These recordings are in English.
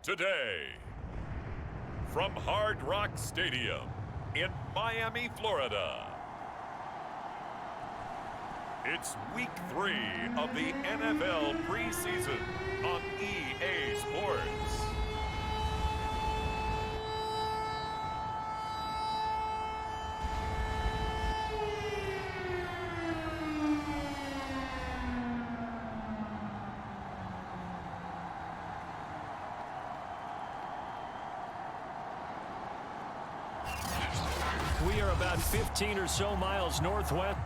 today. From Hard Rock Stadium in Miami, Florida. It's Week 3 of the NFL preseason on EA Sports. We are about 15 or so miles northwest.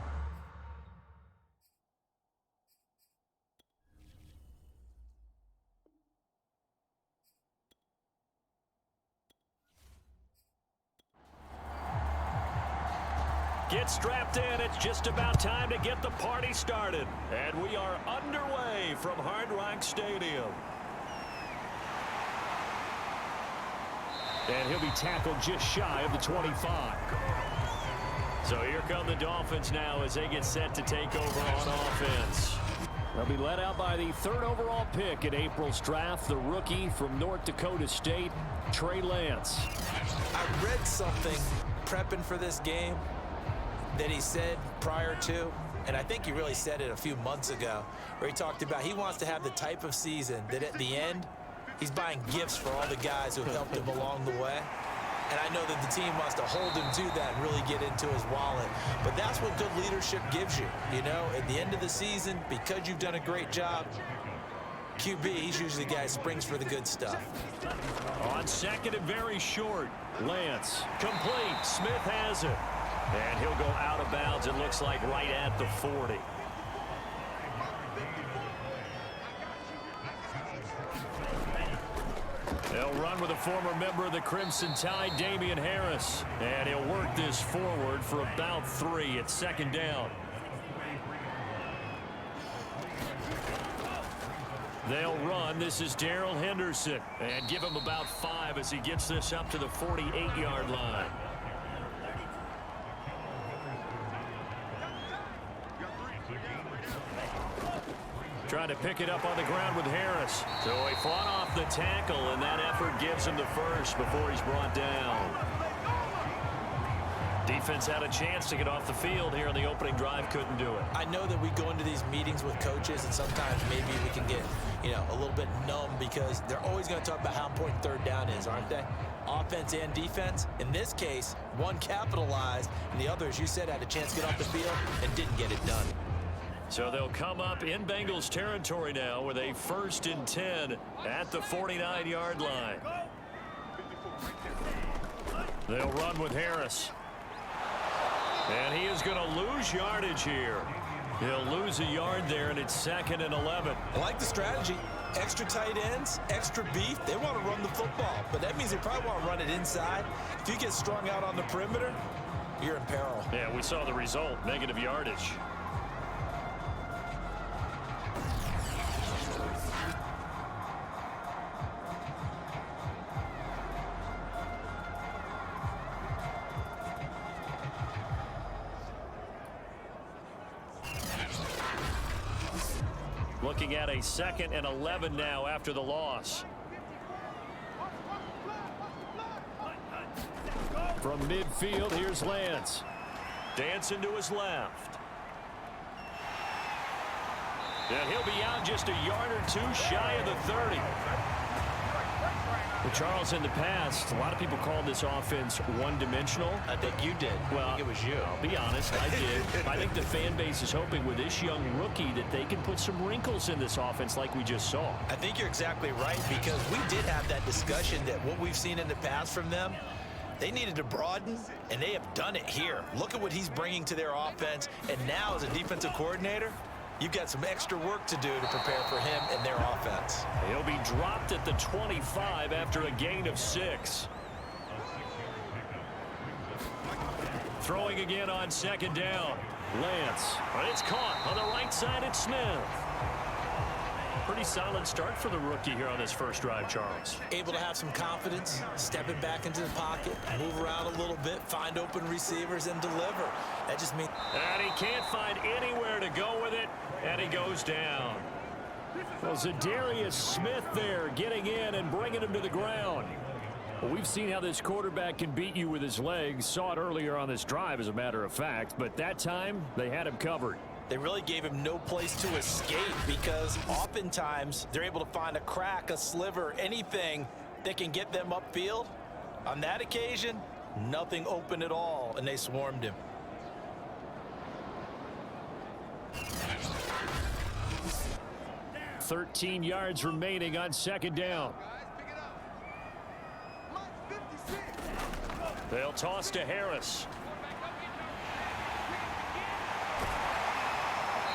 Get strapped in. It's just about time to get the party started. And we are underway from Hard Rock Stadium. And he'll be tackled just shy of the 25. So here come the Dolphins now as they get set to take over on offense. They'll be led out by the 3rd overall pick in April's draft, the rookie from North Dakota State, Trey Lance. I read something prepping for this game that he said prior to, and I think he really said it a few months ago, where he talked about he wants to have the type of season that at the end, he's buying gifts for all the guys who have helped him along the way. And I know that the team wants to hold him to that and really get into his wallet. But that's what good leadership gives you. You know, at the end of the season, because you've done a great job, QB, he's usually the guy who springs for the good stuff. On second and very short, Lance. Complete. Smith has it. And he'll go out of bounds, it looks like, right at the 40. They'll run with a former member of the Crimson Tide, Damian Harris. And he'll work this forward for about 3 at second down. They'll run. This is Darrell Henderson. And give him about 5 as he gets this up to the 48-yard line. Trying to pick it up on the ground with Harris. So he fought off the tackle, and that effort gives him the first before he's brought down. Defense had a chance to get off the field here in the opening drive, couldn't do it. I know that we go into these meetings with coaches, and sometimes maybe we can get, a little bit numb because they're always going to talk about how important 3rd down is, aren't they? Offense and defense. In this case, one capitalized, and the other, as you said, had a chance to get off the field and didn't get it done. So they'll come up in Bengals territory now with a 1st and 10 at the 49-yard line. They'll run with Harris. And he is going to lose yardage here. He'll lose a yard there, and it's 2nd and 11. I like the strategy. Extra tight ends, extra beef. They want to run the football, but that means they probably want to run it inside. If you get strung out on the perimeter, you're in peril. Yeah, we saw the result, negative yardage. Looking at a 2nd and 11 now after the loss. From midfield, here's Lance. Dancing to his left. And he'll be out just a yard or 2 shy of the 30. Well, Charles, in the past, a lot of people called this offense one-dimensional. I think you did. Well, I think it was you. I'll be honest, I did. I think the fan base is hoping with this young rookie that they can put some wrinkles in this offense like we just saw. I think you're exactly right because we did have that discussion that what we've seen in the past from them, they needed to broaden, and they have done it here. Look at what he's bringing to their offense, and now as a defensive coordinator, you've got some extra work to do to prepare for him and their offense. He'll be dropped at the 25 after a gain of 6. Throwing again on 2nd down. Lance. But it's caught on the right side at Smith. Pretty solid start for the rookie here on this first drive, Charles. Able to have some confidence, stepping back into the pocket, move around a little bit, find open receivers, and deliver. That just means... And he can't find anywhere to go with it, and he goes down. Well, Zadarius Smith there getting in and bringing him to the ground. Well, we've seen how this quarterback can beat you with his legs. Saw it earlier on this drive, as a matter of fact. But that time, they had him covered. They really gave him no place to escape because oftentimes they're able to find a crack, a sliver, anything that can get them upfield. On that occasion, nothing open at all, and they swarmed him. $13 yards remaining on second down. They'll toss to Harris.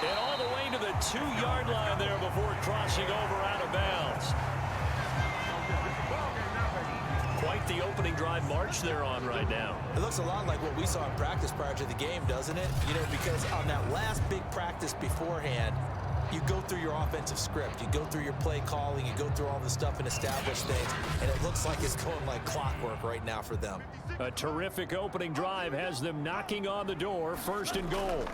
And all the way to the 2-yard line there before crossing over out of bounds. Quite the opening drive march they're on right now. It looks a lot like what we saw in practice prior to the game, doesn't it? You know, because on that last big practice beforehand, you go through your offensive script, you go through your play calling, you go through all the stuff and establish things, and it looks like it's going like clockwork right now for them. A terrific opening drive has them knocking on the door, 1st and goal.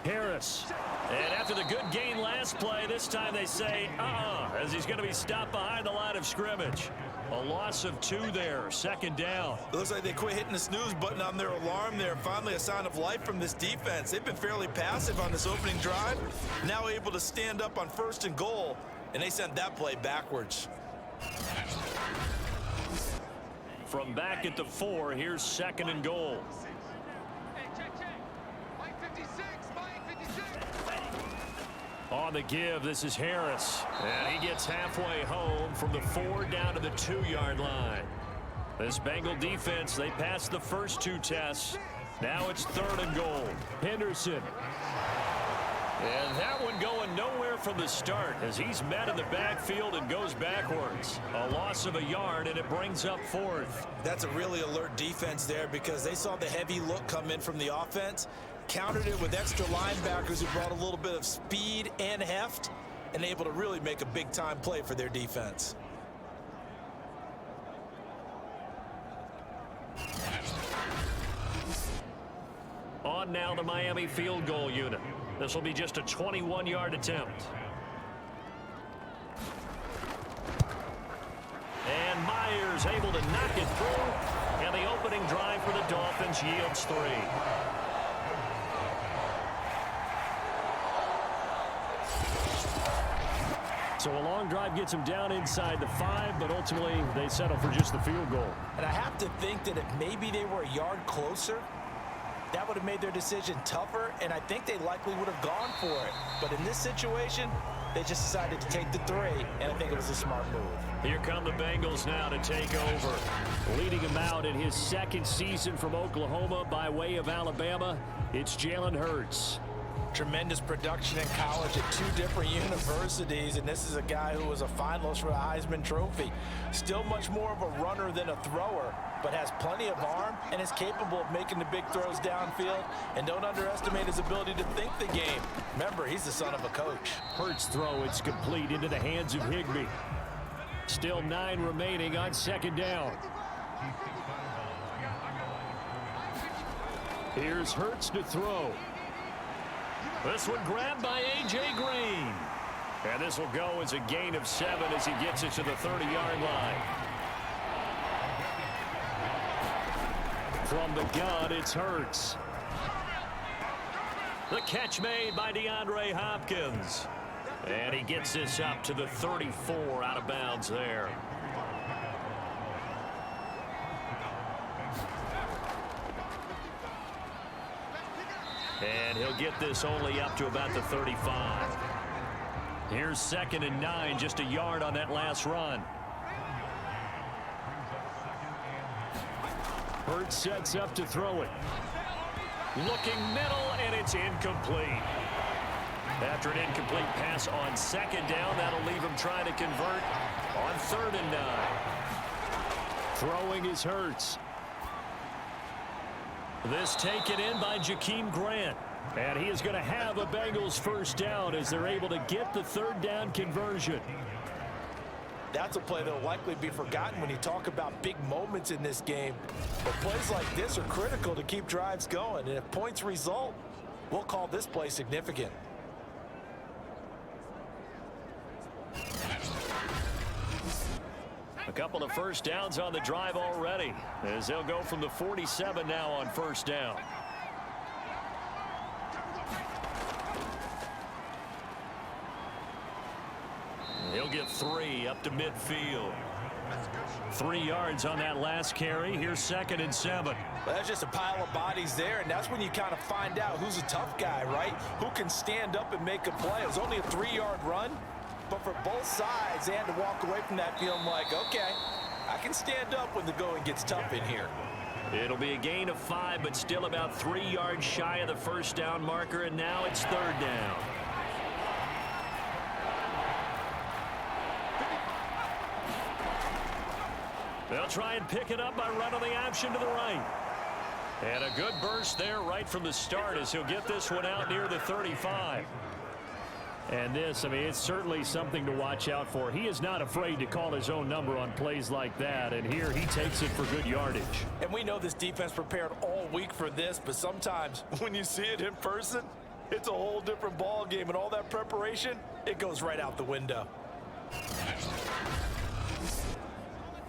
Harris. And after the good gain last play, this time they say, as he's going to be stopped behind the line of scrimmage. A loss of 2 there, 2nd down. It looks like they quit hitting the snooze button on their alarm there. Finally a sign of life from this defense. They've been fairly passive on this opening drive. Now able to stand up on 1st and goal, and they sent that play backwards. From back at the 4, here's 2nd and goal. On the give, this is Harris. And he gets halfway home from the 4 down to the 2-yard line. This Bengal defense, they passed the first 2 tests. Now it's 3rd and goal. Henderson. And that one going nowhere from the start as he's met in the backfield and goes backwards. A loss of a yard, and it brings up 4th. That's a really alert defense there because they saw the heavy look come in from the offense, countered it with extra linebackers who brought a little bit of speed and heft, and able to really make a big-time play for their defense. On now the Miami field goal unit. This will be just a 21-yard attempt. And Myers able to knock it through, and the opening drive for the Dolphins yields 3. So a long drive gets them down inside the 5, but ultimately they settle for just the field goal. And I have to think that if maybe they were a yard closer, that would have made their decision tougher, and I think they likely would have gone for it. But in this situation, they just decided to take the 3, and I think it was a smart move. Here come the Bengals now to take over. Leading him out in his 2nd season from Oklahoma by way of Alabama, it's Jalen Hurts. Tremendous production in college at 2 different universities, and this is a guy who was a finalist for the Heisman Trophy. Still much more of a runner than a thrower, but has plenty of arm and is capable of making the big throws downfield. And don't underestimate his ability to think the game. Remember, he's the son of a coach. Hurts throw, it's complete into the hands of Higbee. Still 9 remaining on 2nd down. Here's Hurts to throw. This one grabbed by A.J. Green. And this will go as a gain of 7 as he gets it to the 30-yard line. From the gun, it's Hurts. The catch made by DeAndre Hopkins. And he gets this up to the 34 out of bounds there. And he'll get this only up to about the 35. Here's 2nd and 9, just a yard on that last run. Hurts sets up to throw it. Looking middle, and it's incomplete. After an incomplete pass on 2nd down, that'll leave him trying to convert on 3rd and 9. Throwing is Hurts. This taken in by Jakeem Grant. And he is going to have a Bengals 1st down as they're able to get the 3rd down conversion. That's a play that will likely be forgotten when you talk about big moments in this game. But plays like this are critical to keep drives going. And if points result, we'll call this play significant. A couple of first downs on the drive already, as they'll go from the 47 now on first down. He'll get 3 up to midfield. 3 yards on that last carry. Here's 2nd and 7. Well, that's just a pile of bodies there, and that's when you kind of find out who's a tough guy, right? Who can stand up and make a play. It was only a 3-yard run, but for both sides, they had to walk away from that feeling like, okay, I can stand up when the going gets tough in here. It'll be a gain of 5, but still about 3 yards shy of the first down marker, and now it's 3rd down. They'll try and pick it up by running the option to the right. And a good burst there right from the start as he'll get this one out near the 35. And this, I mean, it's certainly something to watch out for. He is not afraid to call his own number on plays like that. And here he takes it for good yardage. And we know this defense prepared all week for this, but sometimes when you see it in person, it's a whole different ball game. And all that preparation, it goes right out the window.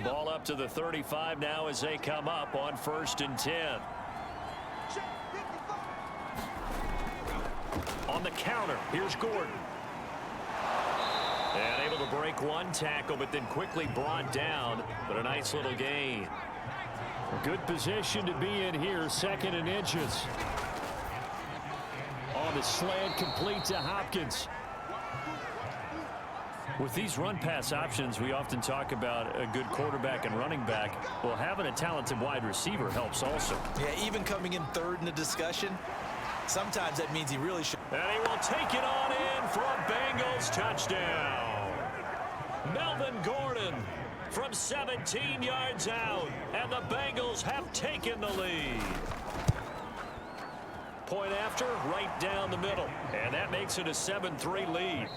Ball up to the 35 now as they come up on 1st and 10. On the counter, here's Gordon. And able to break one tackle, but then quickly brought down. But a nice little gain. A good position to be in here, 2nd and inches. On the slant, complete to Hopkins. With these run-pass options, we often talk about a good quarterback and running back. Well, having a talented wide receiver helps also. Yeah, even coming in 3rd in the discussion, sometimes that means he really should. And he will take it on in for a Bengals touchdown. Melvin Gordon from 17 yards out, and the Bengals have taken the lead. Point after, right down the middle, and that makes it a 7-3 lead.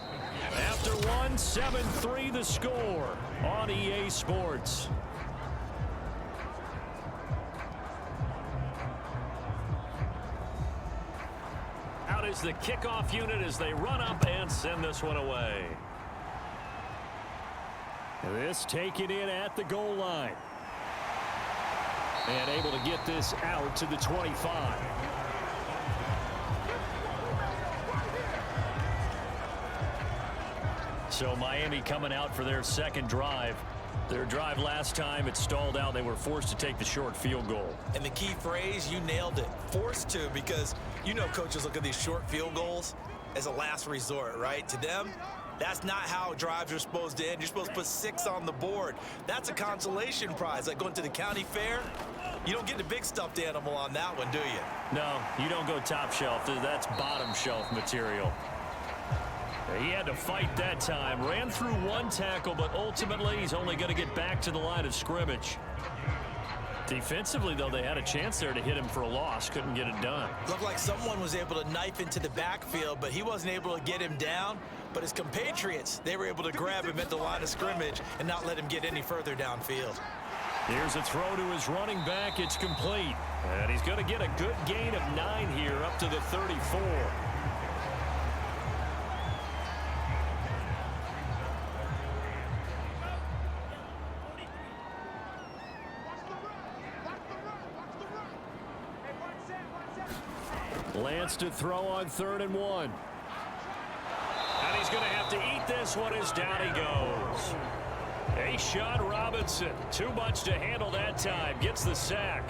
After one, 7-3 the score on EA Sports. Out is the kickoff unit as they run up and send this one away. This taken in at the goal line. And able to get this out to the 25. So Miami coming out for their 2nd drive. Their drive last time, it stalled out. They were forced to take the short field goal. And the key phrase, you nailed it. Forced to, because you know coaches look at these short field goals as a last resort, right? To them, that's not how drives are supposed to end. You're supposed to put 6 on the board. That's a consolation prize. Like going to the county fair, you don't get the big stuffed animal on that one, do you? No, you don't go top shelf. That's bottom shelf material. He had to fight that time. Ran through one tackle, but ultimately he's only going to get back to the line of scrimmage. Defensively, though, they had a chance there to hit him for a loss. Couldn't get it done. Looked like someone was able to knife into the backfield, but he wasn't able to get him down. But his compatriots, they were able to grab him at the line of scrimmage and not let him get any further downfield. Here's a throw to his running back. It's complete. And he's going to get a good gain of 9 here up to the 34. Lance to throw on 3rd and 1. And he's going to have to eat this one as down he goes. A'Shawn Robinson, too much to handle that time, gets the sack.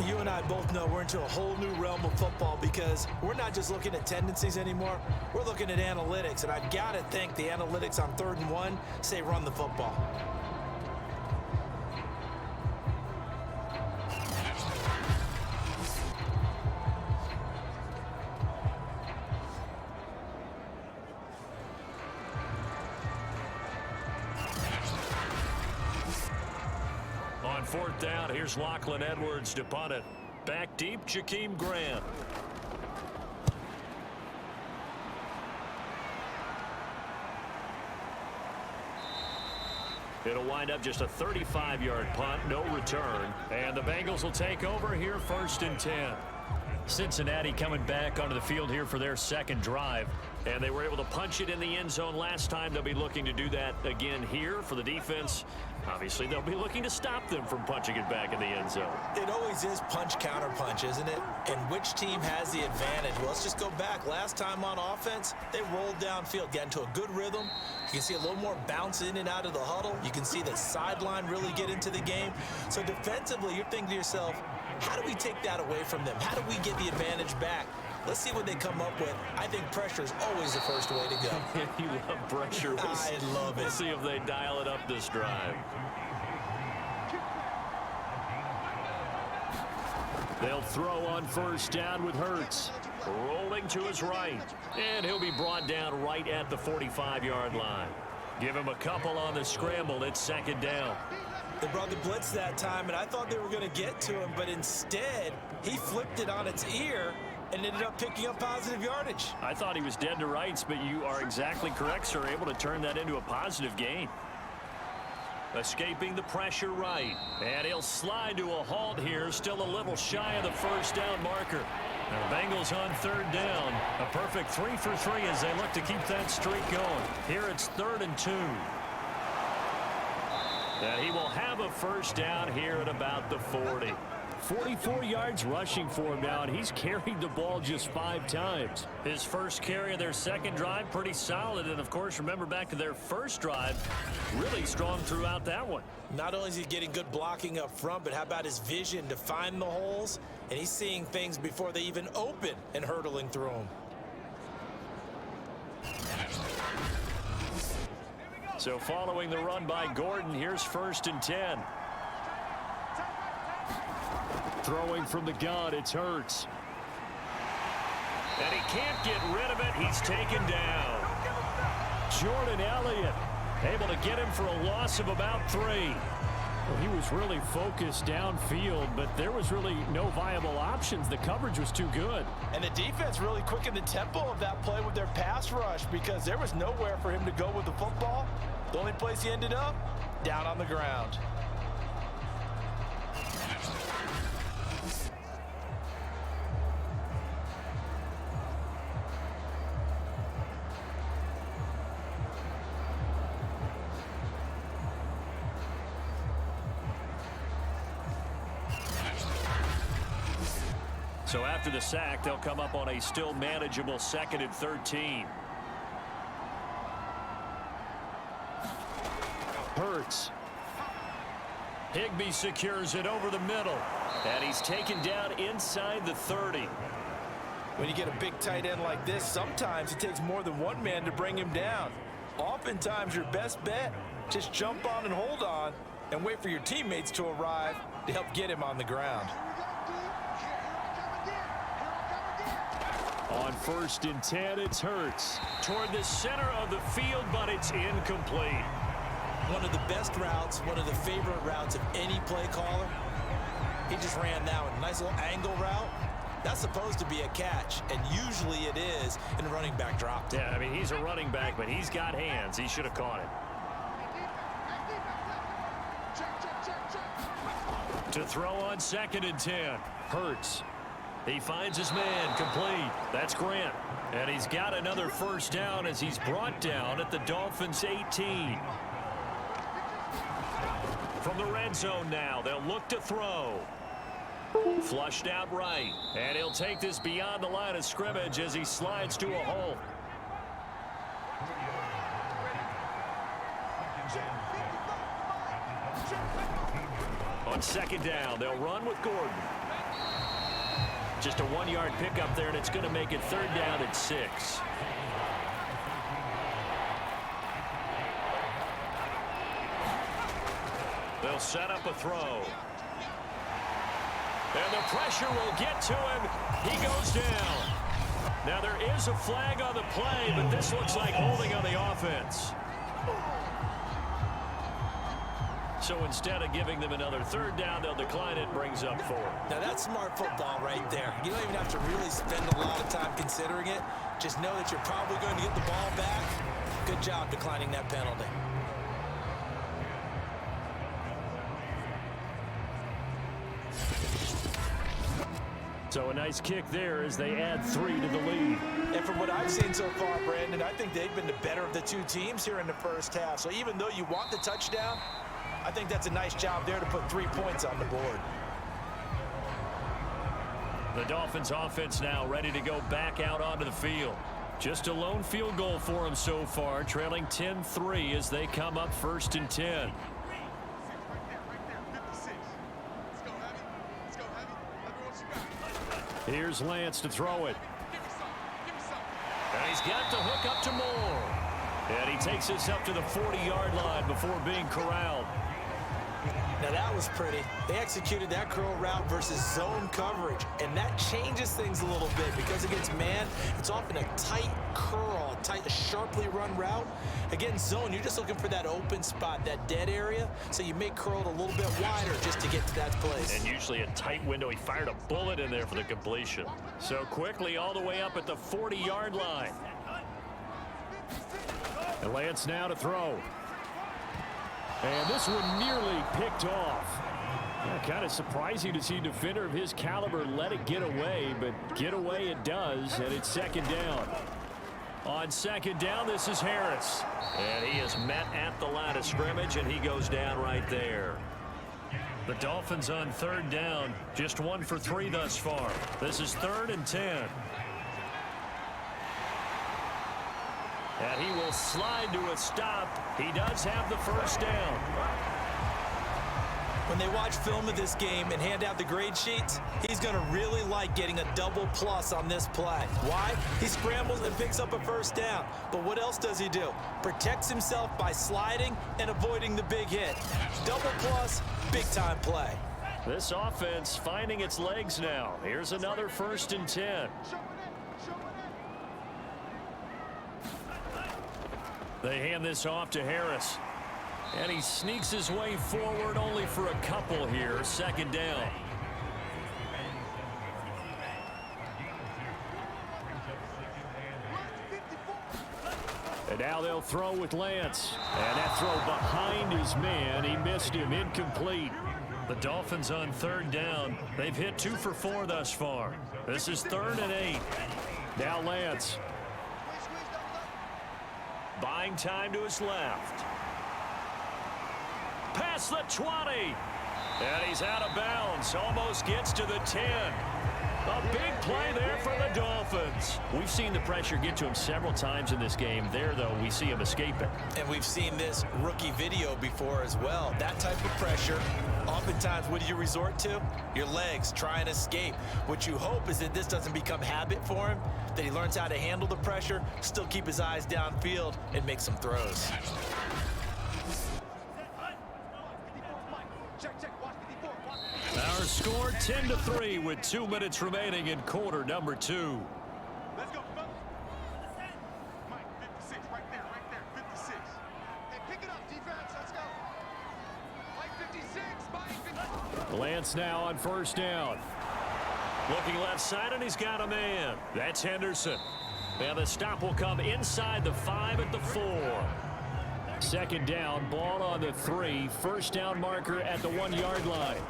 You and I both know we're into a whole new realm of football because we're not just looking at tendencies anymore. We're looking at analytics, and I've got to think the analytics on 3rd and 1 say run the football. On 4th down, here's Lachlan Edwards to punt it. Back deep, Jakeem Grant. It'll wind up just a 35-yard punt, no return. And the Bengals will take over here 1st and 10. Cincinnati coming back onto the field here for their second drive. And they were able to punch it in the end zone last time. They'll be looking to do that again here for the defense. Obviously, they'll be looking to stop them from punching it back in the end zone. It always is punch-counter-punch, isn't it? And which team has the advantage? Well, let's just go back. Last time on offense, they rolled downfield, got into a good rhythm. You can see a little more bounce in and out of the huddle. You can see the sideline really get into the game. So defensively, you're thinking to yourself, how do we take that away from them? How do we get the advantage back? Let's see what they come up with. I think pressure is always the first way to go. You love pressure. I love it. We'll see if they dial it up this drive. They'll throw on first down with Hurts. Rolling to his right. And he'll be brought down right at the 45-yard line. Give him a couple on the scramble. It's second down. They brought the blitz that time, and I thought they were going to get to him, but instead, he flipped it on its ear and ended up picking up positive yardage. I thought he was dead to rights, but you are exactly correct, sir. Able to turn that into a positive gain. Escaping the pressure right. And he'll slide to a halt here. Still a little shy of the first down marker. The Bengals on third down. A perfect 3 for 3 as they look to keep that streak going. Here it's 3rd and 2. And he will have a first down here at about the 40. 44 yards rushing for him now, and he's carried the ball just 5 times. His first carry of their second drive, pretty solid. And, of course, remember back to their first drive, really strong throughout that one. Not only is he getting good blocking up front, but how about his vision to find the holes? And he's seeing things before they even open and hurtling through them. So following the run by Gordon, here's 1st and 10. Throwing from the gun, it's Hurts. And he can't get rid of it. He's taken down. Jordan Elliott able to get him for a loss of about 3. Well, he was really focused downfield, but there was really no viable options. The coverage was too good. And the defense really quickened the tempo of that play with their pass rush because there was nowhere for him to go with the football. The only place he ended up, down on the ground. So after the sack, they'll come up on a still manageable 2nd and 13. Hurts. Higbee secures it over the middle. And he's taken down inside the 30. When you get a big tight end like this, sometimes it takes more than one man to bring him down. Oftentimes, your best bet, just jump on and hold on and wait for your teammates to arrive to help get him on the ground. On 1st and 10, it's Hurts. Toward the center of the field, but it's incomplete. One of the best routes, one of the favorite routes of any play caller. He just ran that one. Nice little angle route. That's supposed to be a catch, and usually it is, and the running back dropped it. Yeah, I mean, he's a running back, but he's got hands. He should have caught it. To throw on 2nd and 10, Hurts. He finds his man, complete. That's Grant. And he's got another first down as he's brought down at the Dolphins' 18. From the red zone now, they'll look to throw. Flushed out right. And he'll take this beyond the line of scrimmage as he slides to a hole. On 2nd down, they'll run with Gordon. Just a 1-yard pickup there, and it's going to make it 3rd down at 6. They'll set up a throw. And the pressure will get to him. He goes down. Now there is a flag on the play, but this looks like holding on the offense. So instead of giving them another 3rd down, they'll decline it, brings up 4. Now that's smart football right there. You don't even have to really spend a lot of time considering it. Just know that you're probably going to get the ball back. Good job declining that penalty. So a nice kick there as they add 3 to the lead. And from what I've seen so far, Brandon, I think they've been the better of the two teams here in the first half. So even though you want the touchdown, I think that's a nice job there to put 3 points on the board. The Dolphins offense now ready to go back out onto the field. Just a lone field goal for them so far, trailing 10-3 as they come up 1st and 10. Here's Lance to throw it. And he's got the hook up to Moore. And he takes this up to the 40-yard line before being corralled. Now that was pretty. They executed that curl route versus zone coverage, and that changes things a little bit because against man, it's often a tight curl, a sharply run route. Against zone, you're just looking for that open spot, that dead area, so you make curl a little bit wider just to get to that place. And usually a tight window. He fired a bullet in there for the completion. So quickly all the way up at the 40-yard line. And Lance now to throw. And this one nearly picked off. Yeah, kind of surprising to see a defender of his caliber let it get away, but get away it does, and it's 2nd down. On 2nd down, this is Harris. And he is met at the line of scrimmage, and he goes down right there. The Dolphins on 3rd down, just 1 for 3 thus far. This is 3rd and 10. And he will slide to a stop. He does have the 1st down. When they watch film of this game and hand out the grade sheets, he's going to really like getting a double plus on this play. Why? He scrambles and picks up a 1st down. But what else does he do? Protects himself by sliding and avoiding the big hit. Double plus, big-time play. This offense finding its legs now. Here's another 1st and 10. They hand this off to Harris. And he sneaks his way forward only for a couple here. 2nd down. And now they'll throw with Lance. And that throw behind his man. He missed him. Incomplete. The Dolphins on 3rd down. They've hit 2 for 4 thus far. This is 3rd and 8. Now Lance. Buying time to his left. Past the 20. And he's out of bounds. Almost gets to the 10. A big play there for the Dolphins. We've seen the pressure get to him several times in this game. There, though, we see him escape it. And we've seen this rookie video before as well. That type of pressure, oftentimes, what do you resort to? Your legs, try and escape. What you hope is that this doesn't become habit for him, that he learns how to handle the pressure, still keep his eyes downfield, and make some throws. Our score 10-3 with 2 minutes remaining in quarter number 2. Let's go, fellas. Mike, 56, right there, 56. Hey, pick it up, defense, let's go. Mike, 56, Mike, 56. Lance now on 1st down. Looking left side, and he's got a man. That's Henderson. And the stop will come inside the 5 at the 4. 2nd down, ball on the 3. 1st down marker at the 1-yard line.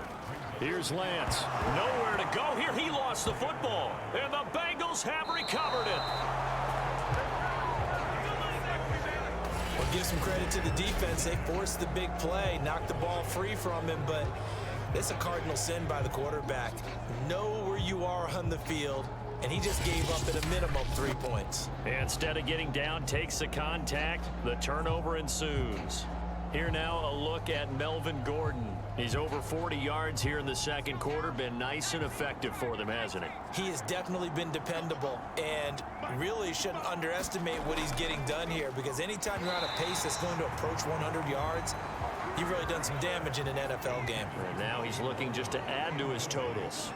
Here's Lance. Nowhere to go here. He lost the football. And the Bengals have recovered it. Well, give some credit to the defense. They forced the big play, knocked the ball free from him, but it's a cardinal sin by the quarterback. Know where you are on the field, and he just gave up at a minimum 3 points. Instead of getting down, takes the contact. The turnover ensues. Here now, a look at Melvin Gordon. He's over 40 yards here in the 2nd quarter. Been nice and effective for them, hasn't he? He has definitely been dependable, and really shouldn't underestimate what he's getting done here, because anytime you're on a pace that's going to approach 100 yards, you've really done some damage in an NFL game. And now he's looking just to add to his totals.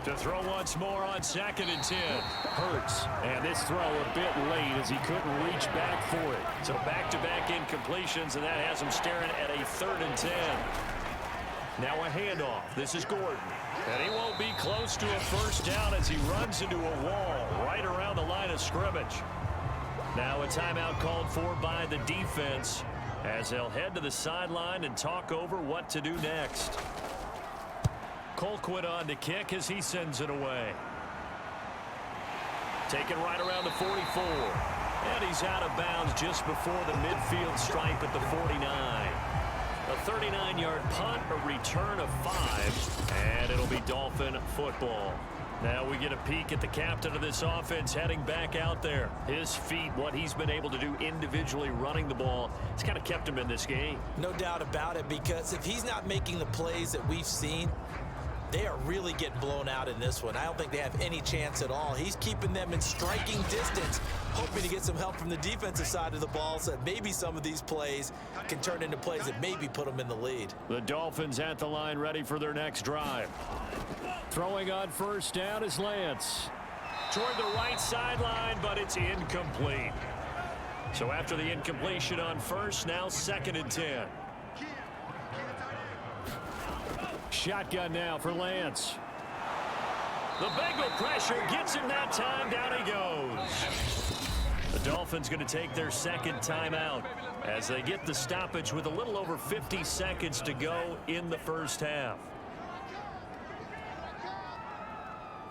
To throw once more on 2nd and 10. Hurts. And this throw a bit late as he couldn't reach back for it. So back-to-back incompletions, and that has him staring at a 3rd and 10. Now a handoff. This is Gordon. And he won't be close to a 1st down as he runs into a wall right around the line of scrimmage. Now a timeout called for by the defense as they'll head to the sideline and talk over what to do next. Colquitt on to kick as he sends it away. Taken right around the 44. And he's out of bounds just before the midfield stripe at the 49. A 39-yard punt, a return of 5, and it'll be Dolphin football. Now we get a peek at the captain of this offense heading back out there. His feet, what he's been able to do individually running the ball, it's kind of kept him in this game. No doubt about it, because if he's not making the plays that we've seen, they are really getting blown out in this one. I don't think they have any chance at all. He's keeping them in striking distance, hoping to get some help from the defensive side of the ball so that maybe some of these plays can turn into plays that maybe put them in the lead. The Dolphins at the line ready for their next drive. Throwing on first down is Lance. Toward the right sideline, but it's incomplete. So after the incompletion on first, now 2nd and 10. Shotgun now for Lance. The Bengal pressure gets him that time. Down he goes. The Dolphins going to take their 2nd timeout as they get the stoppage with a little over 50 seconds to go in the first half.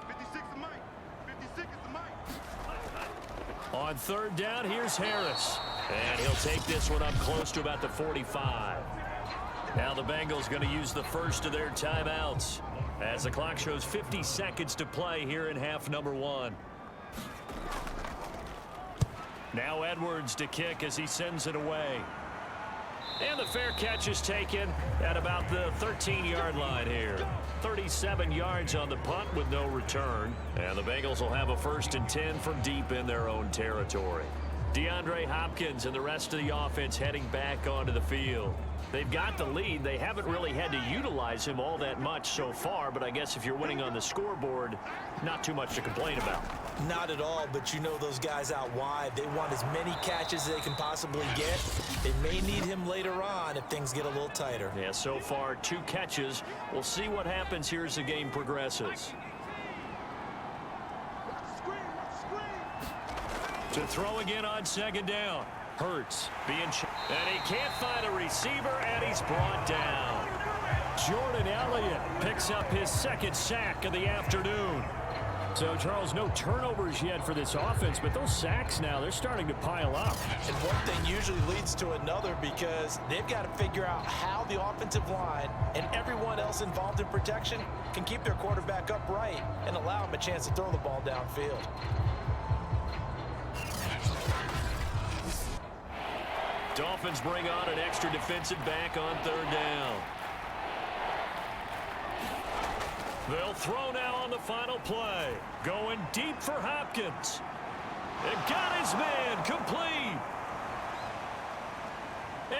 56 is Mike. 56 is Mike. On 3rd down, here's Harris. And he'll take this one up close to about the 45. Now the Bengals going to use the first of their timeouts as the clock shows 50 seconds to play here in half number 1. Now Edwards to kick as he sends it away. And the fair catch is taken at about the 13-yard line here. 37 yards on the punt with no return. And the Bengals will have a 1st and 10 from deep in their own territory. DeAndre Hopkins and the rest of the offense heading back onto the field. They've got the lead. They haven't really had to utilize him all that much so far, but I guess if you're winning on the scoreboard, not too much to complain about. Not at all, but you know those guys out wide, they want as many catches as they can possibly get. They may need him later on if things get a little tighter. Yeah, so far 2 catches. We'll see what happens here as the game progresses. To throw again on 2nd down. Hurts being and he can't find a receiver, and he's brought down. Jordan Elliott picks up his 2nd sack of the afternoon. So, Charles, no turnovers yet for this offense, but those sacks now, they're starting to pile up. And one thing usually leads to another, because they've got to figure out how the offensive line and everyone else involved in protection can keep their quarterback upright and allow him a chance to throw the ball downfield. Dolphins bring on an extra defensive back on 3rd down. They'll throw now on the final play. Going deep for Hopkins. They've got his man complete.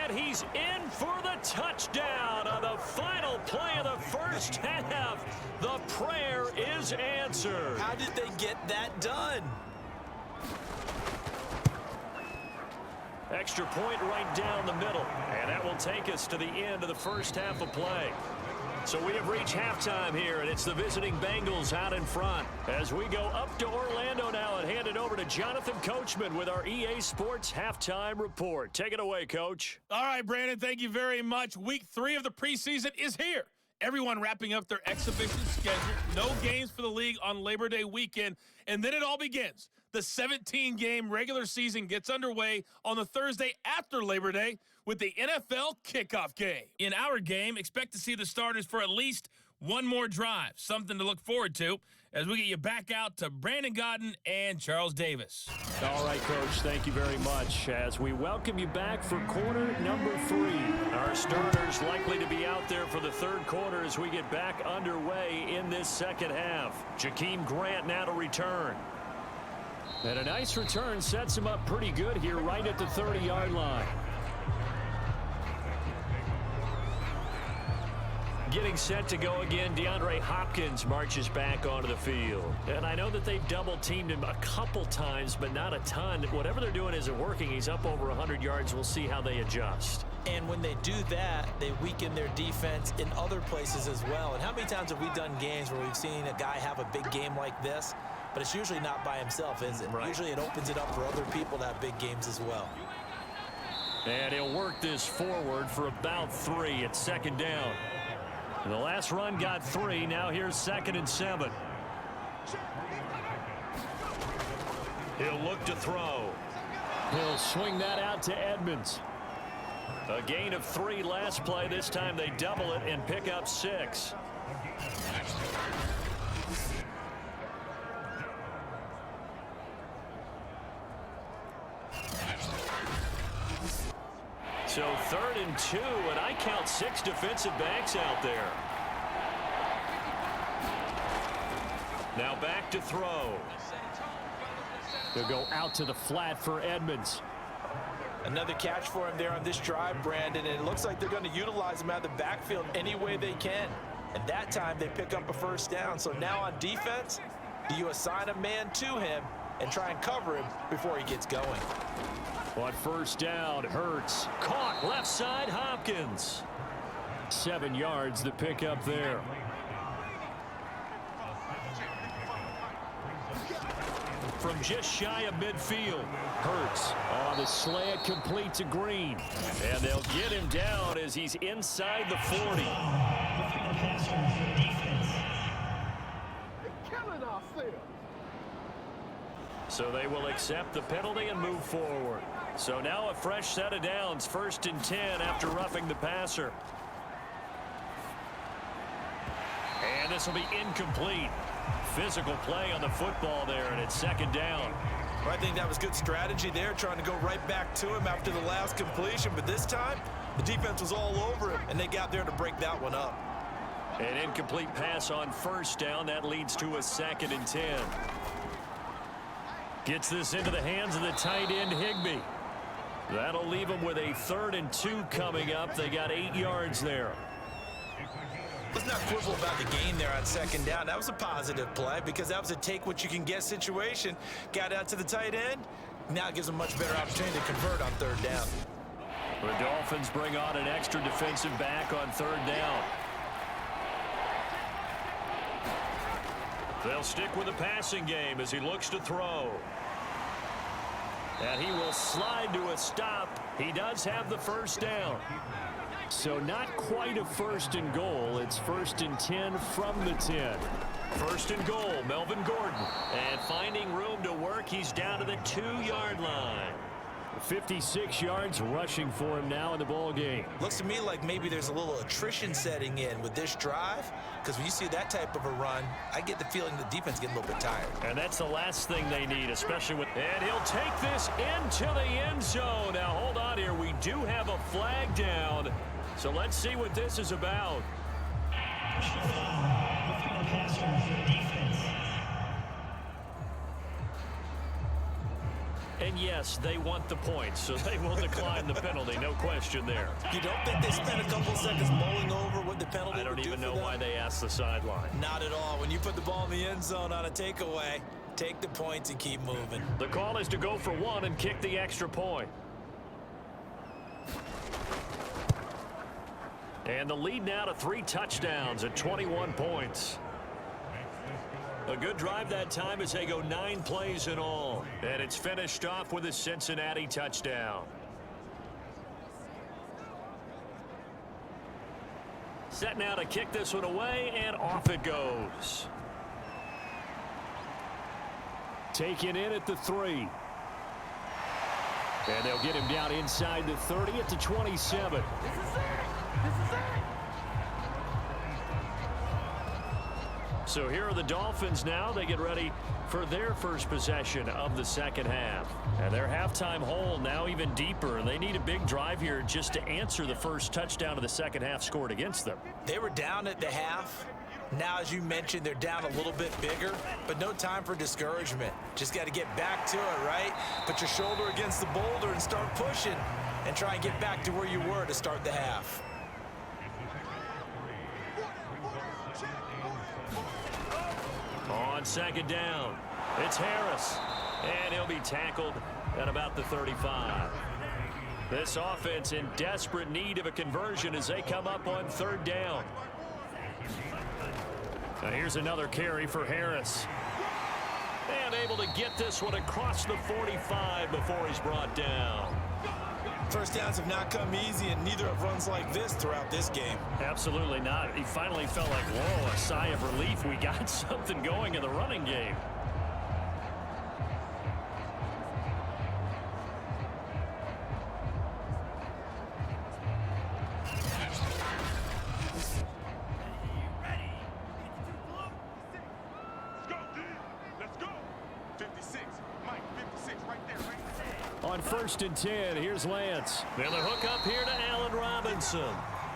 And he's in for the touchdown on the final play of the first half. The prayer is answered. How did they get that done? Extra point right down the middle. And that will take us to the end of the first half of play. So we have reached halftime here, and it's the visiting Bengals out in front. As we go up to Orlando now and hand it over to Jonathan Coachman with our EA Sports Halftime Report. Take it away, Coach. All right, Brandon, thank you very much. Week 3 of the preseason is here. Everyone wrapping up their exhibition schedule. No games for the league on Labor Day weekend, and then it all begins. The 17-game regular season gets underway on the Thursday after Labor Day with the NFL kickoff game. In our game, expect to see the starters for at least one more drive, something to look forward to as we get you back out to Brandon Godden and Charles Davis. All right, Coach, thank you very much. As we welcome you back for quarter number 3. Our starters likely to be out there for the 3rd quarter as we get back underway in this 2nd half. Jakeem Grant now to return. And a nice return sets him up pretty good here right at the 30-yard line. Getting set to go again, DeAndre Hopkins marches back onto the field. And I know that they've double-teamed him a couple times, but not a ton. Whatever they're doing isn't working. He's up over 100 yards. We'll see how they adjust. And when they do that, they weaken their defense in other places as well. And how many times have we done games where we've seen a guy have a big game like this, but it's usually not by himself, is it? Right. Usually it opens it up for other people to have big games as well. And he'll work this forward for about 3 at 2nd down. And the last run got 3. Now here's 2nd and 7. He'll look to throw. He'll swing that out to Edmonds. A gain of 3 last play. This time they double it and pick up 6. So 3rd and 2, and I count 6 defensive backs out there. Now back to throw. He'll go out to the flat for Edmonds. Another catch for him there on this drive, Brandon, and it looks like they're going to utilize him out of the backfield any way they can. And that time they pick up a 1st down. So now on defense, do you assign a man to him and try and cover him before he gets going? On 1st down, Hurts. Caught left side, Hopkins. 7 yards the pick up there. From just shy of midfield, Hurts on the slant, complete to Green. And they'll get him down as he's inside the 40. So they will accept the penalty and move forward. So now a fresh set of downs, 1st and 10 after roughing the passer. And this will be incomplete. Physical play on the football there, and it's 2nd down. Well, I think that was good strategy there, trying to go right back to him after the last completion. But this time, the defense was all over him, and they got there to break that one up. An incomplete pass on 1st down. That leads to a 2nd and 10. Gets this into the hands of the tight end, Higbee. That'll leave them with a 3rd and 2 coming up. They got 8 yards there. Let's not quibble about the gain there on 2nd down. That was a positive play because that was a take-what-you-can-get situation. Got out to the tight end. Now it gives them a much better opportunity to convert on 3rd down. The Dolphins bring on an extra defensive back on 3rd down. They'll stick with the passing game as he looks to throw. And he will slide to a stop. He does have the 1st down. So not quite a 1st and goal. It's 1st and 10 from the 10. 1st and goal, Melvin Gordon. And finding room to work, he's down to the 2-yard line. 56 yards rushing for him now in the ball game. Looks to me like maybe there's a little attrition setting in with this drive, because when you see that type of a run, I get the feeling the defense getting a little bit tired. And that's the last thing they need, especially with... And he'll take this into the end zone. Now, hold on here. We do have a flag down. So let's see what this is about. And yes, they want the points, so they will decline the penalty. No question there. You don't think they spent a couple seconds mulling over what the penalty I don't would do even for know them? why they asked the sideline. Not at all. When you put the ball in the end zone on a takeaway, take the points and keep moving. The call is to go for 1 and kick the extra point. And the lead now to 3 touchdowns at 21 points. A good drive that time as they go 9 plays in all. And it's finished off with a Cincinnati touchdown. Set now to kick this one away, and off it goes. Taken in at the 3. And they'll get him down inside the 30 at the 27. So here are the Dolphins now. They get ready for their first possession of the 2nd half. And their halftime hole now even deeper. And they need a big drive here just to answer the first touchdown of the 2nd half scored against them. They were down at the half. Now, as you mentioned, they're down a little bit bigger, but no time for discouragement. Just got to get back to it, right? Put your shoulder against the boulder and start pushing and try and get back to where you were to start the half. On 2nd down, it's Harris, and he'll be tackled at about the 35. This offense in desperate need of a conversion as they come up on 3rd down. Now here's another carry for Harris. And able to get this one across the 45 before he's brought down. First downs have not come easy, and neither have runs like this throughout this game. Absolutely not. He finally felt like, whoa, a sigh of relief. We got something going in the running game. On 1st and 10, here's Lance. They'll hook up here to Allen Robinson.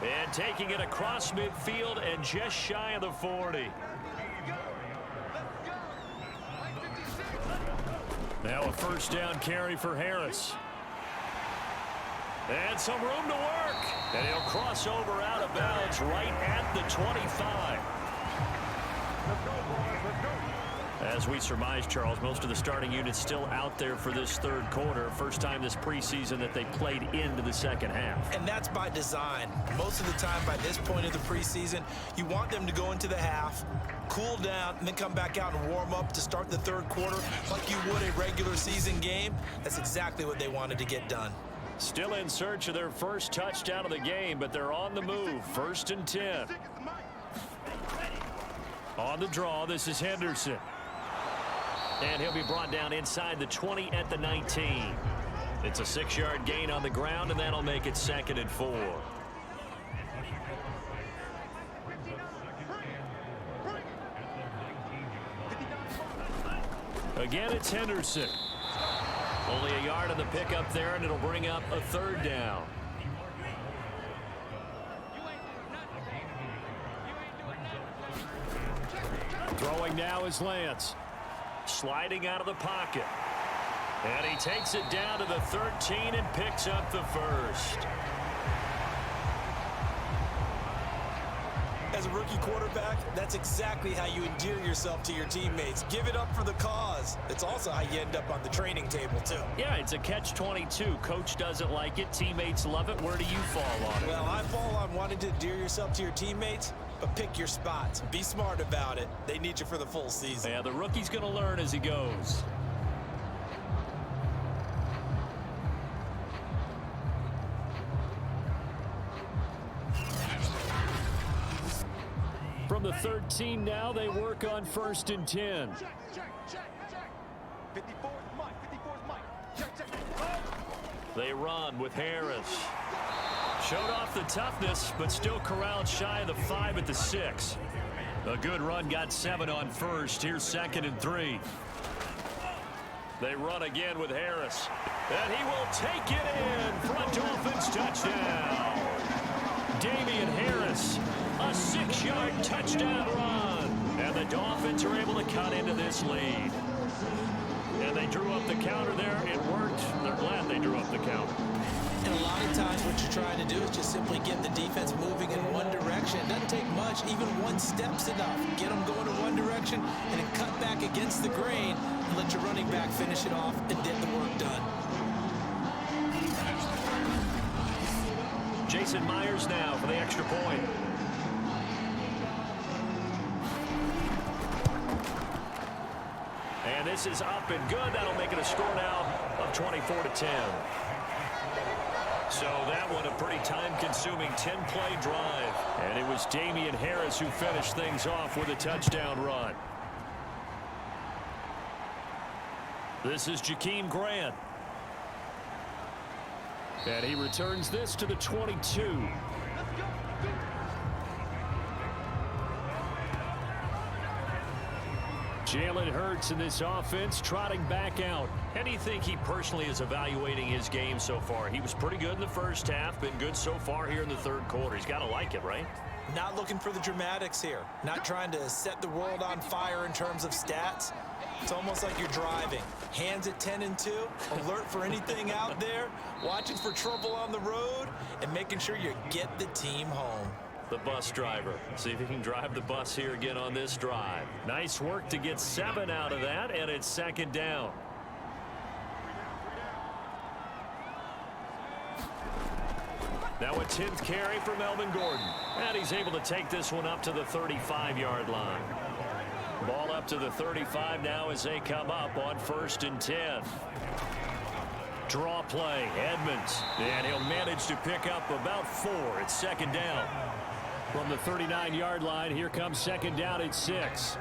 And taking it across midfield and just shy of the 40. Now a first down carry for Harris. And some room to work. And he'll cross over out of bounds right at the 25. As we surmise, Charles, most of the starting units still out there for this third quarter. First time this preseason that they played into the second half. And that's by design. Most of the time by this point of the preseason, you want them to go into the half, cool down, and then come back out and warm up to start the third quarter like you would a regular season game. That's exactly what they wanted to get done. Still in search of their first touchdown of the game, but they're on the move. 1st and 10. On the draw, this is Henderson. And he'll be brought down inside the 20 at the 19. It's a 6-yard gain on the ground, and that'll make it 2nd and 4. Again, it's Henderson. Only a yard on the pickup there, and it'll bring up a 3rd down. Throwing now is Lance. Sliding out of the pocket. And he takes it down to the 13 and picks up the first. As a rookie quarterback, that's exactly how you endear yourself to your teammates. Give it up for the cause. It's also how you end up on the training table, too. Yeah, it's a catch-22. Coach doesn't like it. Teammates love it. Where do you fall on it? Well, I fall on wanting to endear yourself to your teammates, but pick your spots. Be smart about it. They need you for the full season. Yeah, the rookie's going to learn as he goes. From the 13 now, they work on 1st and 10. They run with Harris. Showed off the toughness, but still corralled shy of the 5 at the 6. A good run got 7 on 1st. Here's 2nd and 3. They run again with Harris. And he will take it in for a Dolphins touchdown. Damian Harris, a 6-yard touchdown run. And the Dolphins are able to cut into this lead. And they drew up the counter there. It worked. They're glad they drew up the counter. And a lot of times what you're trying to do is just simply get the defense moving in one direction. It doesn't take much. Even one step's enough. Get them going in one direction and then cut back against the grain and let your running back finish it off and get the work done. Jason Myers now for the extra point. And this is up and good. That'll make it a score now of 24-10. So that one a pretty time-consuming 10-play drive. And it was Damian Harris who finished things off with a touchdown run. This is Jakeem Grant. And he returns this to the 22. Jalen Hurts in this offense trotting back out. How do you think he personally is evaluating his game so far? He was pretty good in the first half, been good so far here in the third quarter. He's got to like it, right? Not looking for the dramatics here. Not trying to set the world on fire in terms of stats. It's almost like you're driving. Hands at 10 and 2, alert for anything out there, watching for trouble on the road, and making sure you get the team home. The bus driver. See if he can drive the bus here again on this drive. Nice work to get 7 out of that, and it's 2nd down. Now a 10th carry for Melvin Gordon. And he's able to take this one up to the 35-yard line. Ball up to the 35 now as they come up on 1st and 10. Draw play, Edmonds. And he'll manage to pick up about 4. It's second down. From the 39-yard line, here comes second down at 6.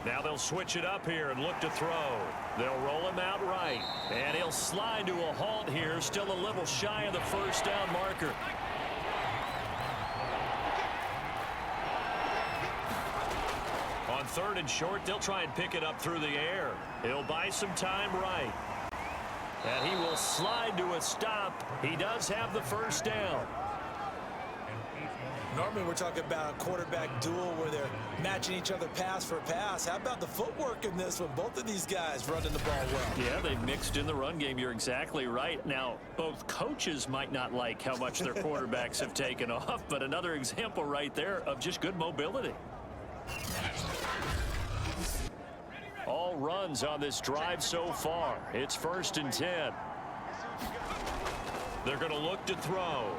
Now they'll switch it up here and look to throw. They'll roll him out right. And he'll slide to a halt here, still a little shy of the first down marker. On 3rd and short, they'll try and pick it up through the air. He'll buy some time right. And he will slide to a stop. He does have the first down. Normally we're talking about a quarterback duel where they're matching each other pass for pass. How about the footwork in this one? Both of these guys running the ball well. Yeah, they mixed in the run game. You're exactly right. Now, both coaches might not like how much their quarterbacks have taken off, but another example right there of just good mobility. All runs on this drive so far. It's 1st and 10. They're going to look to throw.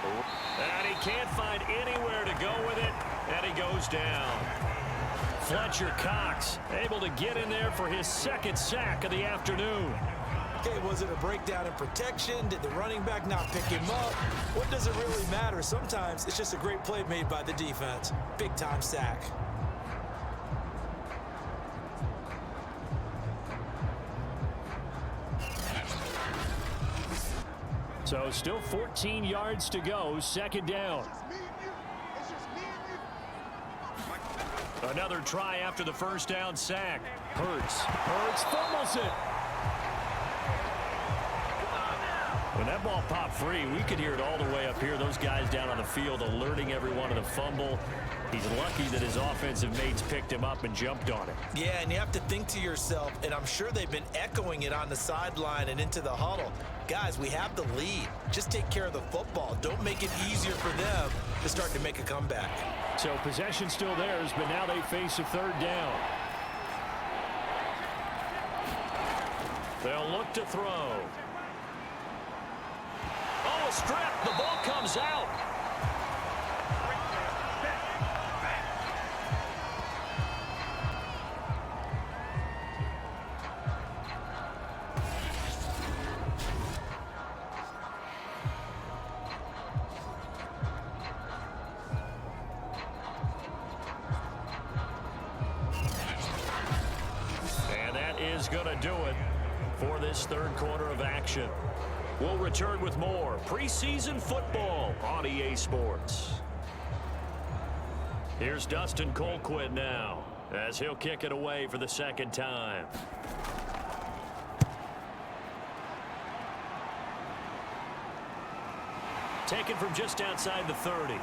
And he can't find anywhere to go with it, and he goes down. Fletcher Cox able to get in there for his 2nd sack of the afternoon. Okay, was it a breakdown in protection? Did the running back not pick him up? What does it really matter? Sometimes it's just a great play made by the defense. Big-time sack. So still 14 yards to go, 2nd down. Another try after the first down sack. Hurts fumbles it. When that ball popped free, we could hear it all the way up here. Those guys down on the field alerting everyone of the fumble. He's lucky that his offensive mates picked him up and jumped on it. Yeah, and you have to think to yourself, and I'm sure they've been echoing it on the sideline and into the huddle. Guys, we have the lead. Just take care of the football. Don't make it easier for them to start to make a comeback. So possession still theirs, but now they face a 3rd down. They'll look to throw. Oh, a strip. The ball comes out. Going to do it for this 3rd quarter of action. We'll return with more preseason football on EA Sports. Here's Dustin Colquitt now as he'll kick it away for the 2nd time. Taken from just outside the 30.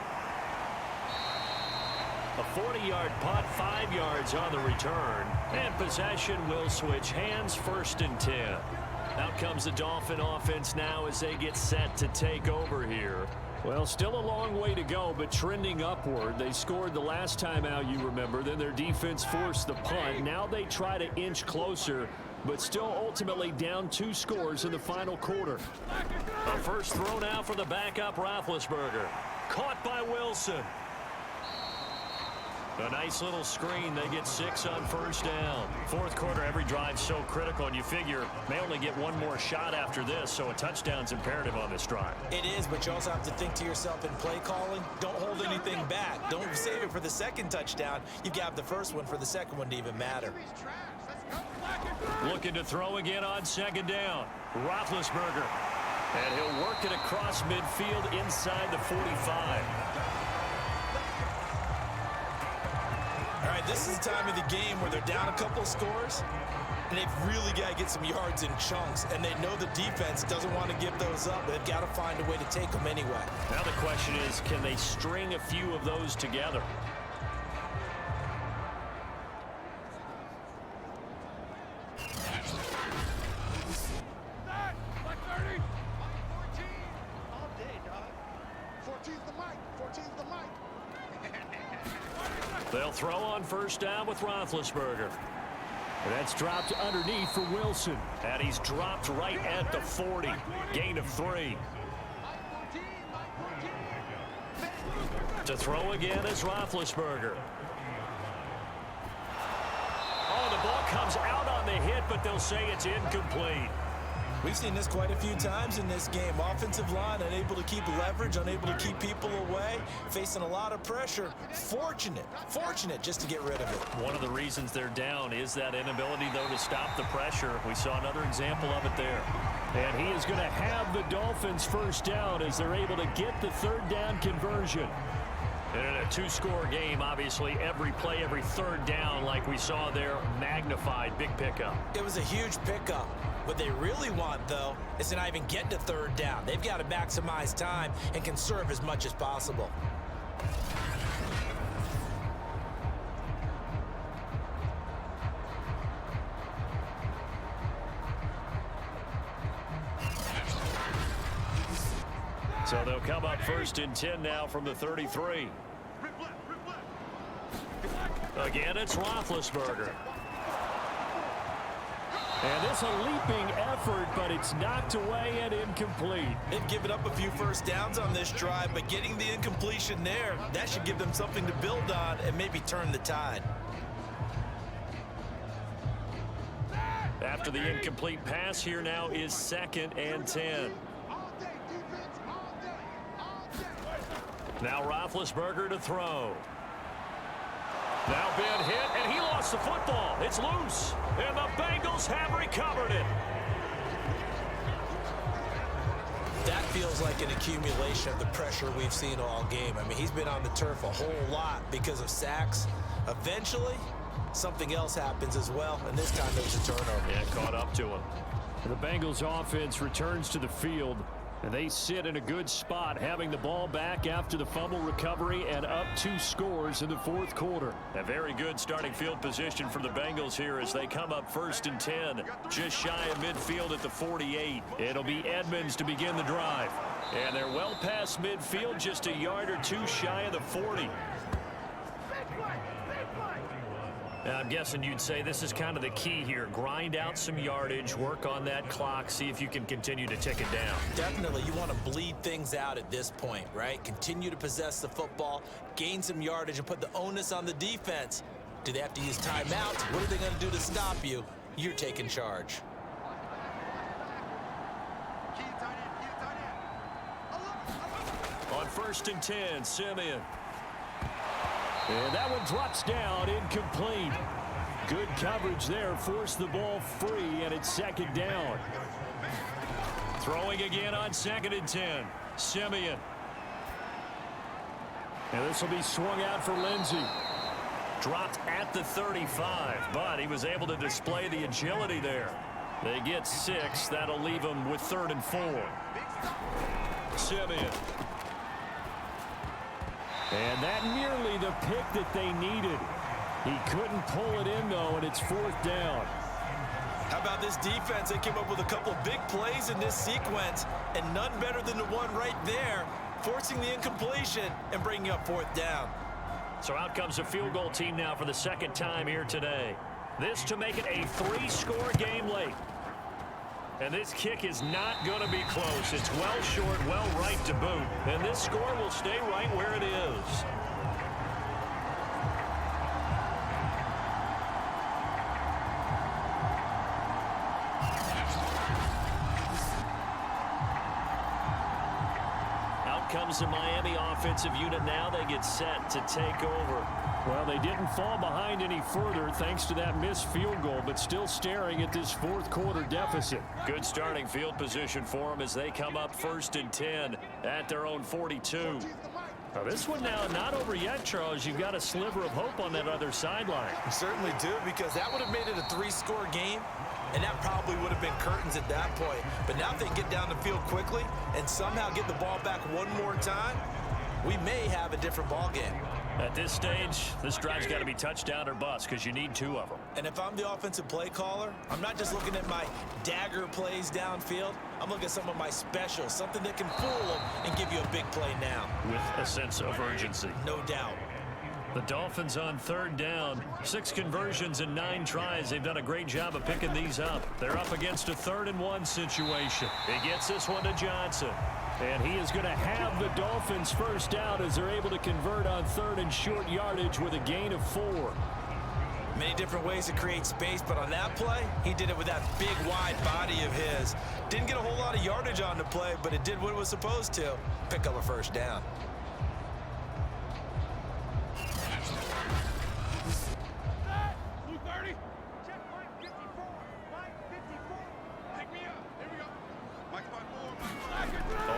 A 40-yard punt, 5 yards on the return, and possession will switch hands, 1st and 10. Out comes the Dolphin offense now as they get set to take over here. Well, still a long way to go, but trending upward. They scored the last time out, you remember. Then their defense forced the punt. Now they try to inch closer, but still ultimately down 2 scores in the final quarter. A first throw now for the backup Roethlisberger. Caught by Wilson. A nice little screen. They get 6 on 1st down. 4th quarter, every drive so critical, and you figure may only get one more shot after this, so a touchdown's imperative on this drive. It is, but you also have to think to yourself in play calling, don't hold anything back. Don't save it for the 2nd touchdown. You've got the 1st one for the 2nd one to even matter. Looking to throw again on 2nd down. Roethlisberger. And he'll work it across midfield inside the 45. All right, this is the time of the game where they're down a couple of scores, and they've really got to get some yards in chunks, and they know the defense doesn't want to give those up. They've got to find a way to take them anyway. Now the question is, can they string a few of those together? They'll throw on 1st down with Roethlisberger. And that's dropped underneath for Wilson. And he's dropped right at the 40. Gain of 3. To throw again is Roethlisberger. Oh, the ball comes out on the hit, but they'll say it's incomplete. We've seen this quite a few times in this game. Offensive line unable to keep leverage, unable to keep people away, facing a lot of pressure. Fortunate just to get rid of it. One of the reasons they're down is that inability, though, to stop the pressure. We saw another example of it there. And he is going to have the Dolphins first down as they're able to get the third down conversion. And in a two-score game, obviously, every play, every third down, like we saw there, magnified, big pickup. It was a huge pickup. What they really want, though, is to not even get to third down. They've got to maximize time and conserve as much as possible. So they'll come up first and 10 now from the 33. Again, it's Roethlisberger. And it's a leaping effort, but it's knocked away and incomplete. They've given up a few first downs on this drive, but getting the incompletion there, that should give them something to build on and maybe turn the tide. After the incomplete pass, here now is 2nd and 10. Now Roethlisberger to throw. Now Ben hit, and he lost the football. It's loose, and the Bengals have recovered it. That feels like an accumulation of the pressure we've seen all game. I mean, he's been on the turf a whole lot because of sacks. Eventually, something else happens as well, and this time there's a turnover. Yeah, caught up to him. And the Bengals offense returns to the field, and they sit in a good spot, having the ball back after the fumble recovery and up 2 scores in the 4th quarter. A very good starting field position for the Bengals here as they come up first and 10, just shy of midfield at the 48. It'll be Edmonds to begin the drive. And they're well past midfield, just a yard or 2 shy of the 40. I'm guessing you'd say this is kind of the key here. Grind out some yardage, work on that clock, see if you can continue to tick it down. Definitely, you want to bleed things out at this point, right? Continue to possess the football, gain some yardage, and put the onus on the defense. Do they have to use timeouts? What are they going to do to stop you? You're taking charge. On first and 10, Simeon. And that one drops down, incomplete. Good coverage there, forced the ball free, and it's 2nd down. Throwing again on 2nd and 10, Simeon. And this will be swung out for Lindsey. Dropped at the 35, but he was able to display the agility there. They get 6, that'll leave them with 3rd and 4. Simeon. And that nearly the pick that they needed. He couldn't pull it in, though, and it's 4th down. How about this defense? They came up with a couple of big plays in this sequence, and none better than the one right there, forcing the incompletion and bringing up 4th down. So out comes a field goal team now for the 2nd time here today. This to make it a 3-score game late. And this kick is not going to be close. It's well short, well right to boot. And this score will stay right where it is. Out comes the Miami offensive unit now. They get set to take over. Well, they didn't fall behind any further thanks to that missed field goal, but still staring at this 4th quarter deficit. Good starting field position for them as they come up first and 10 at their own 42. Now this one now not over yet, Charles. You've got a sliver of hope on that other sideline. You certainly do, because that would have made it a 3-score game, and that probably would have been curtains at that point. But now if they get down the field quickly and somehow get the ball back one more time, we may have a different ball game. At this stage, this drive's got to be touchdown or bust because you need 2 of them. And if I'm the offensive play caller, I'm not just looking at my dagger plays downfield. I'm looking at some of my specials, something that can fool them and give you a big play now. With a sense of urgency. No doubt. The Dolphins on 3rd down. 6 conversions and 9 tries. They've done a great job of picking these up. They're up against a 3rd and 1 situation. He gets this one to Johnson. And he is going to have the Dolphins first down as they're able to convert on 3rd and short yardage with a gain of 4. Many different ways to create space, but on that play, he did it with that big, wide body of his. Didn't get a whole lot of yardage on the play, but it did what it was supposed to. Pick up a first down.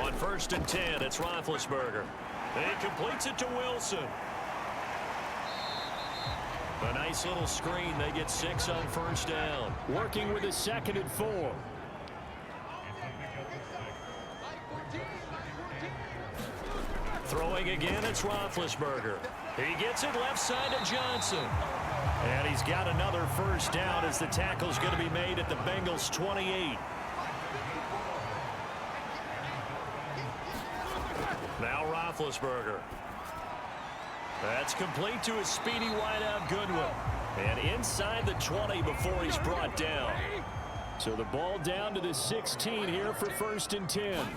On 1st and 10, it's Roethlisberger. He completes it to Wilson. A nice little screen. They get 6 on 1st down. Working with a 2nd and 4. Throwing again, it's Roethlisberger. He gets it left side to Johnson. And he's got another 1st down as the tackle's going to be made at the Bengals 28. Now Roethlisberger. That's complete to his speedy wideout Goodwin. And inside the 20 before he's brought down. So the ball down to the 16 here for 1st and 10.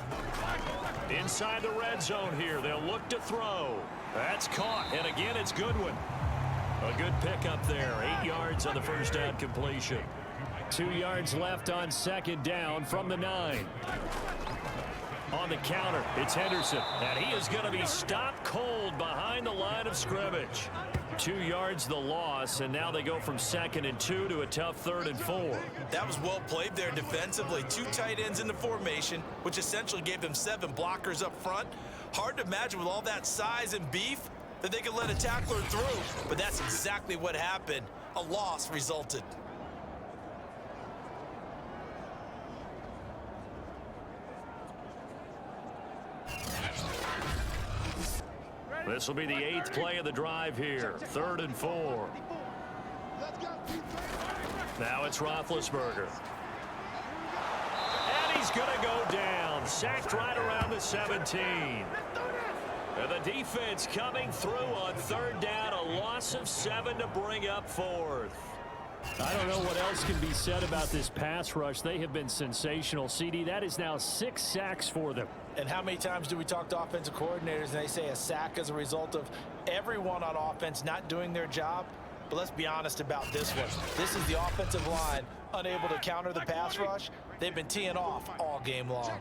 Inside the red zone here. They'll look to throw. That's caught. And again, it's Goodwin. A good pickup there. 8 yards on the 1st down completion. 2 yards left on 2nd down from the 9. On the counter, it's Henderson. And he is going to be stopped cold behind the line of scrimmage. 2 yards the loss, and now they go from 2nd and 2 to a tough 3rd and 4. That was well played there defensively. 2 tight ends in the formation, which essentially gave them 7 blockers up front. Hard to imagine with all that size and beef that they could let a tackler through. But that's exactly what happened. A loss resulted. This will be the 8th play of the drive here. 3rd and 4. Now it's Roethlisberger. And he's going to go down. Sacked right around the 17. And the defense coming through on 3rd down. A loss of 7 to bring up 4th. I don't know what else can be said about this pass rush. They have been sensational. CD, that is now 6 sacks for them. And how many times do we talk to offensive coordinators and they say a sack as a result of everyone on offense not doing their job? But let's be honest about this one. This is the offensive line unable to counter the pass rush. They've been teeing off all game long.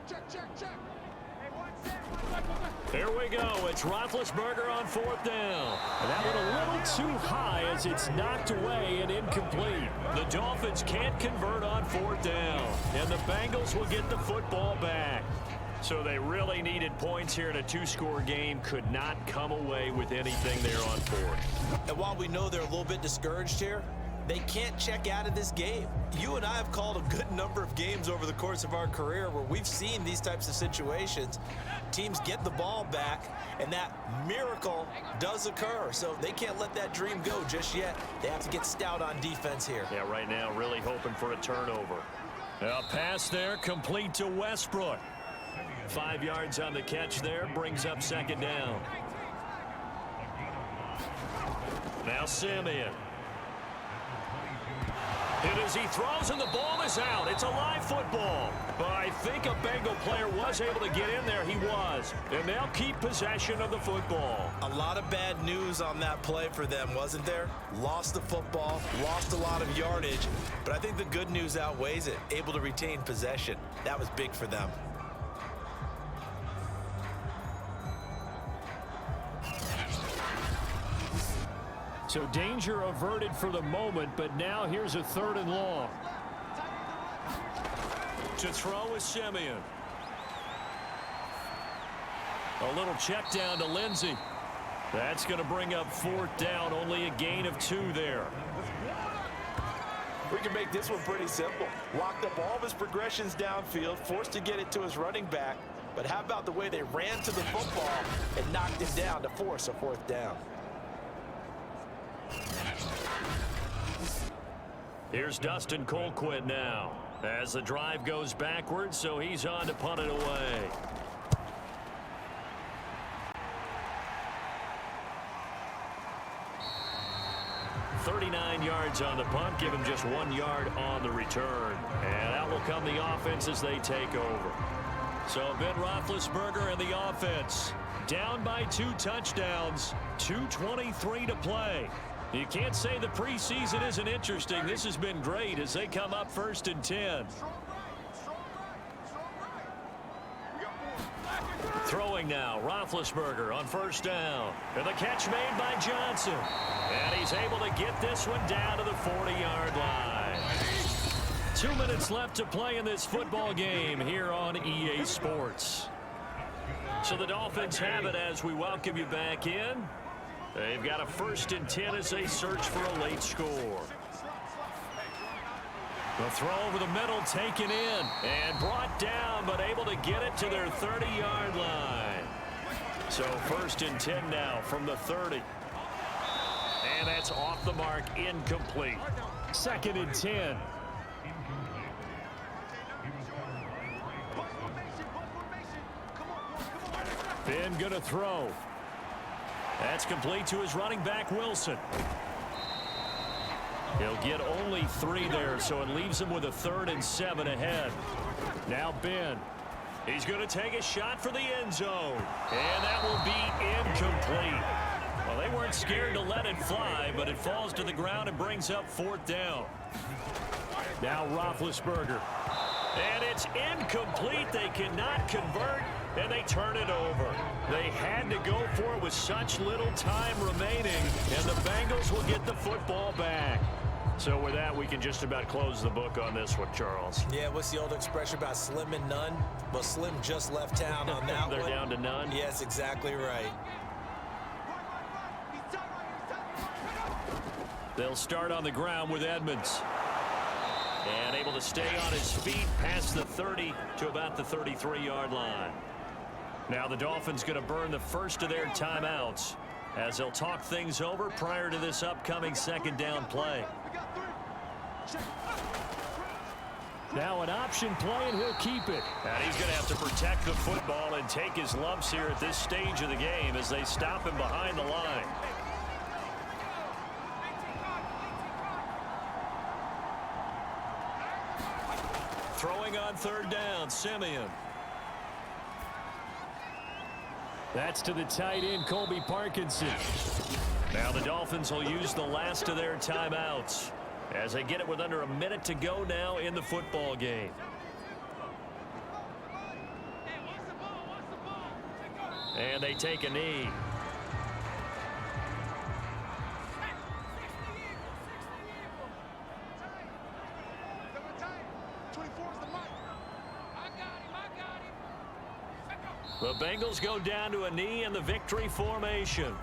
Here we go. It's Roethlisberger on 4th down. And that went a little too high as it's knocked away and incomplete. The Dolphins can't convert on 4th down. And the Bengals will get the football back. So they really needed points here in a 2-score game. Could not come away with anything there on 4th. And while we know they're a little bit discouraged here, they can't check out of this game. You and I have called a good number of games over the course of our career where we've seen these types of situations. Teams get the ball back, and that miracle does occur. So they can't let that dream go just yet. They have to get stout on defense here. Yeah, right now really hoping for a turnover. A pass there complete to Westbrook. 5 yards on the catch there, brings up 2nd down. Now Simeon. Hit as he throws, and the ball is out. It's a live football. But I think a Bengal player was able to get in there. He was. And they'll keep possession of the football. A lot of bad news on that play for them, wasn't there? Lost the football, lost a lot of yardage. But I think the good news outweighs it. Able to retain possession. That was big for them. So danger averted for the moment, but now here's a 3rd and long. To throw is Simeon. A little check down to Lindsey. That's going to bring up 4th down. Only a gain of 2 there. We can make this one pretty simple. Locked up all of his progressions downfield, forced to get it to his running back. But how about the way they ran to the football and knocked him down to force a 4th down? Here's Dustin Colquitt now as the drive goes backwards, so he's on to punt it away. .39 yards on the punt, give him just 1 yard on the return. And out will come the offense as they take over. So Ben Roethlisberger and the offense down by 2 touchdowns, 2:23 to play. You can't say the preseason isn't interesting. This has been great as they come up 1st and 10. Throwing now, Roethlisberger on 1st down. And the catch made by Johnson. And he's able to get this one down to the 40-yard line. 2 minutes left to play in this football game here on EA Sports. So the Dolphins have it as we welcome you back in. They've got a 1st and 10 as they search for a late score. The throw over the middle taken in and brought down, but able to get it to their 30-yard line. So 1st and 10 now from the 30. And that's off the mark, incomplete. 2nd and 10. Ben gonna throw. That's complete to his running back, Wilson. He'll get only 3 there, so it leaves him with a 3rd and 7 ahead. Now Ben. He's going to take a shot for the end zone. And that will be incomplete. Well, they weren't scared to let it fly, but it falls to the ground and brings up 4th down. Now Roethlisberger. And it's incomplete. They cannot convert, and they turn it over. They had to go for it with such little time remaining, and the Bengals will get the football back. So with that, we can just about close the book on this one, Charles. Yeah, what's the old expression about slim and none? Well, Slim just left town on that They're one. down to none? Yes, exactly right. They'll start on the ground with Edmonds. And able to stay on his feet past the 30 to about the 33-yard line. Now the Dolphins going to burn the first of their timeouts as they'll talk things over prior to this upcoming 2nd down play. Now an option play, and he'll keep it. And he's going to have to protect the football and take his lumps here at this stage of the game as they stop him behind the line. Throwing on 3rd down, Simeon. That's to the tight end, Colby Parkinson. Now the Dolphins will use the last of their timeouts as they get it with under a minute to go now in the football game. And they take a knee. The Bengals go down to a knee in the victory formation.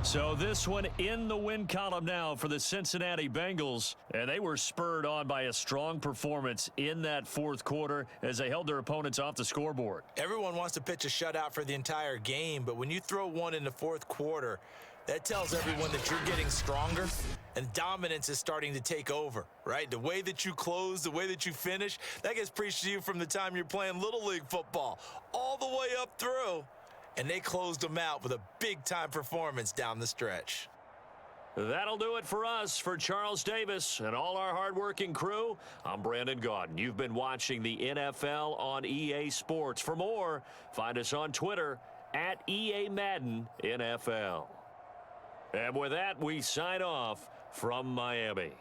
So this one in the win column now for the Cincinnati Bengals. And they were spurred on by a strong performance in that 4th quarter as they held their opponents off the scoreboard. Everyone wants to pitch a shutout for the entire game, but when you throw one in the 4th quarter, that tells everyone that you're getting stronger and dominance is starting to take over, right? The way that you close, the way that you finish, that gets preached to you from the time you're playing Little League football all the way up through. And they closed them out with a big-time performance down the stretch. That'll do it for us. For Charles Davis and all our hardworking crew, I'm Brandon Gaudin. You've been watching the NFL on EA Sports. For more, find us on Twitter at EA Madden NFL. And with that, we sign off from Miami.